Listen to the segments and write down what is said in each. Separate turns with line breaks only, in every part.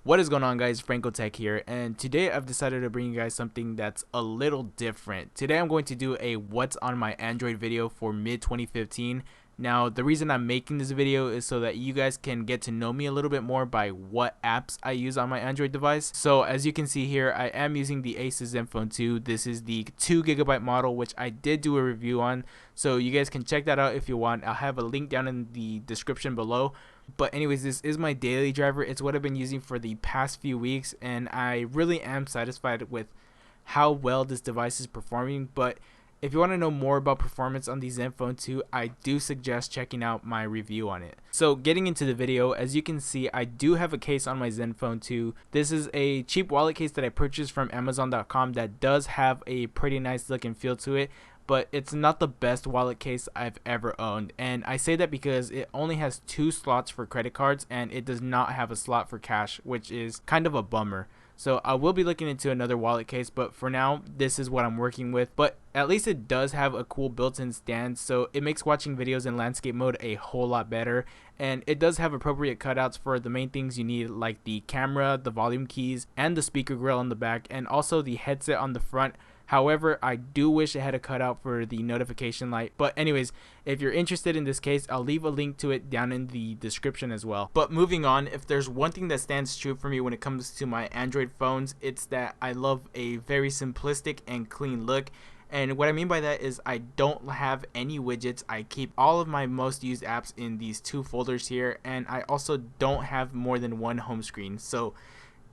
What is going on, guys? Francotech here, and today I've decided to bring you guys something that's a little different. Today I'm going to do a what's on my Android video for mid 2015. Now, the reason I'm making this video is so that you guys can get to know me a little bit more by what apps I use on my Android device. So as you can see here, I am using the Asus Zenfone 2. This is the 2GB model, which I did do a review on, so you guys can check that out if you want. I'll have a link down in the description below. But anyways, this is my daily driver. It's what I've been using for the past few weeks, and I really am satisfied with how well this device is performing. But if you want to know more about performance on the Zenfone 2, I do suggest checking out my review on it. So getting into the video, as you can see, I do have a case on my Zenfone 2. This is a cheap wallet case that I purchased from Amazon.com that does have a pretty nice look and feel to it, but it's not the best wallet case I've ever owned. And I say that because it only has 2 slots for credit cards and it does not have a slot for cash, which is kind of a bummer. So I will be looking into another wallet case, but for now, this is what I'm working with. But at least it does have a cool built-in stand, so it makes watching videos in landscape mode a whole lot better. And it does have appropriate cutouts for the main things you need, like the camera, the volume keys, and the speaker grill on the back, and also the headset on the front. However, I do wish it had a cutout for the notification light. But anyways, if you're interested in this case, I'll leave a link to it down in the description as well. But moving on, if there's one thing that stands true for me when it comes to my Android phones, it's that I love a very simplistic and clean look. And what I mean by that is I don't have any widgets. I keep all of my most used apps in these 2 folders here, and I also don't have more than 1 home screen. So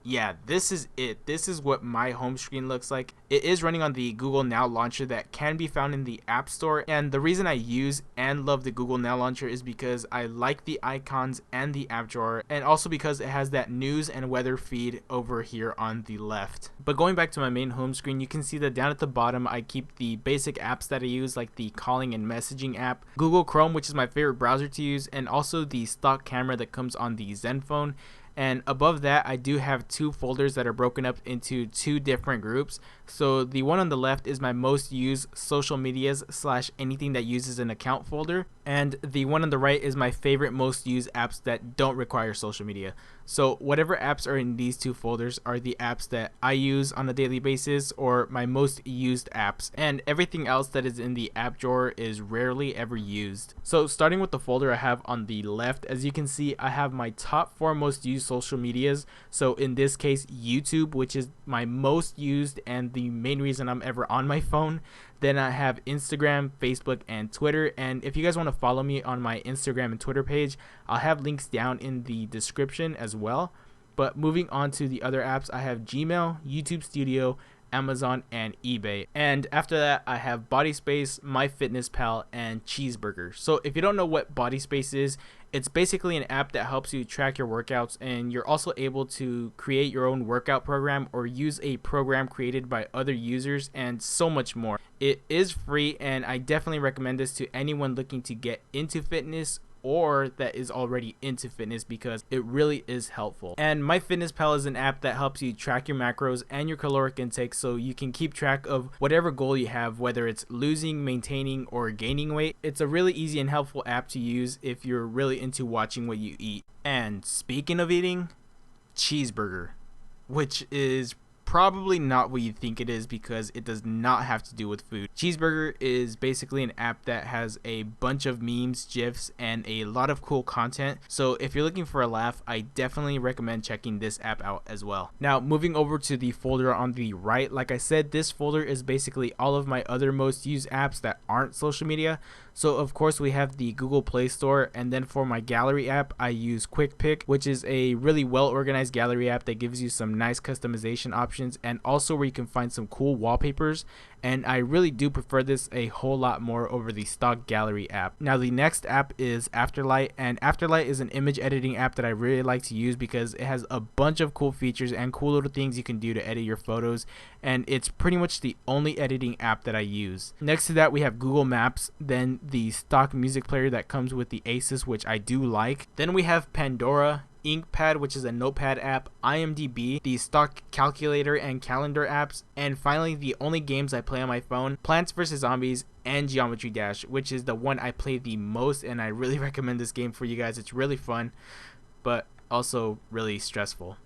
yeah, this is it. This is what my home screen looks like. It is running on the Google Now launcher that can be found in the App Store. And the reason I use and love the Google Now launcher is because I like the icons and the app drawer, and also because it has that news and weather feed over here on the left. But going back to my main home screen, you can see that down at the bottom I keep the basic apps that I use, like the calling and messaging app, Google Chrome, which is my favorite browser to use, and also the stock camera that comes on the Zenfone. And above that, I do have 2 folders that are broken up into 2 different groups. So the one on the left is my most used social medias / anything that uses an account folder, and the one on the right is my favorite most used apps that don't require social media. So whatever apps are in these 2 folders are the apps that I use on a daily basis, or my most used apps, and everything else that is in the app drawer is rarely ever used. So starting with the folder I have on the left, as you can see, I have my top 4 most used social medias. So in this case, YouTube, which is my most used and the main reason I'm ever on my phone. Then I have Instagram, Facebook, and Twitter. And if you guys want to follow me on my Instagram and Twitter page, I'll have links down in the description as well. But moving on to the other apps, I have Gmail, YouTube Studio, Amazon, and eBay. And after that, I have BodySpace, MyFitnessPal, and Cheeseburger. So if you don't know what BodySpace is, it's basically an app that helps you track your workouts, and you're also able to create your own workout program or use a program created by other users, and so much more. It is free, and I definitely recommend this to anyone looking to get into fitness or that is already into fitness, because it really is helpful. And MyFitnessPal is an app that helps you track your macros and your caloric intake, so you can keep track of whatever goal you have, whether it's losing, maintaining, or gaining weight. It's a really easy and helpful app to use if you're really into watching what you eat. And speaking of eating, Cheeseburger, which is probably not what you think it is, because it does not have to do with food. Cheeseburger is basically an app that has a bunch of memes, GIFs, and a lot of cool content. So if you're looking for a laugh, I definitely recommend checking this app out as well. Now, moving over to the folder on the right, like I said, this folder is basically all of my other most used apps that aren't social media. So of course we have the Google Play Store, and then for my gallery app, I use QuickPick, which is a really well organized gallery app that gives you some nice customization options, and also where you can find some cool wallpapers. And I really do prefer this a whole lot more over the stock gallery app. Now the next app is Afterlight, and Afterlight is an image editing app that I really like to use because it has a bunch of cool features and cool little things you can do to edit your photos, and it's pretty much the only editing app that I use. Next to that, we have Google Maps, then the stock music player that comes with the Asus, which I do like. Then we have Pandora, InkPad, which is a notepad app, IMDb, the stock calculator and calendar apps, and finally the only games I play on my phone, Plants vs Zombies and Geometry Dash, which is the one I play the most, and I really recommend this game for you guys. It's really fun, but also really stressful.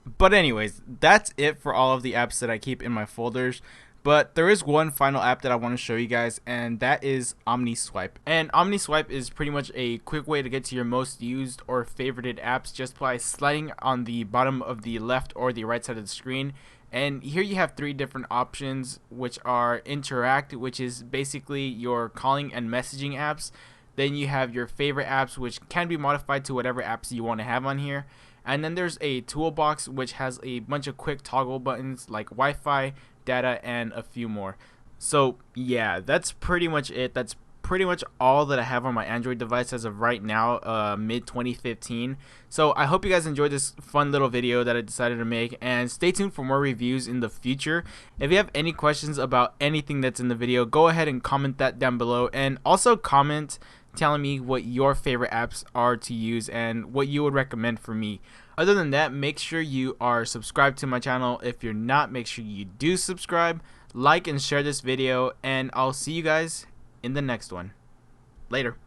But anyways, that's it for all of the apps that I keep in my folders. But there is one final app that I want to show you guys, and that is OmniSwipe. And OmniSwipe is pretty much a quick way to get to your most used or favorited apps just by sliding on the bottom of the left or the right side of the screen. And here you have three different options, which are Interact, which is basically your calling and messaging apps. Then you have your favorite apps, which can be modified to whatever apps you want to have on here. And then there's a toolbox, which has a bunch of quick toggle buttons like Wi-Fi, data, and a few more. So yeah, that's pretty much it. That's pretty much all that I have on my Android device as of right now, mid 2015. So I hope you guys enjoyed this fun little video that I decided to make, and stay tuned for more reviews in the future. If you have any questions about anything that's in the video, go ahead and comment that down below, and also comment telling me what your favorite apps are to use and what you would recommend for me. Other than that, make sure you are subscribed to my channel. If you're not, make sure you do subscribe, like and share this video, and I'll see you guys in the next one. Later.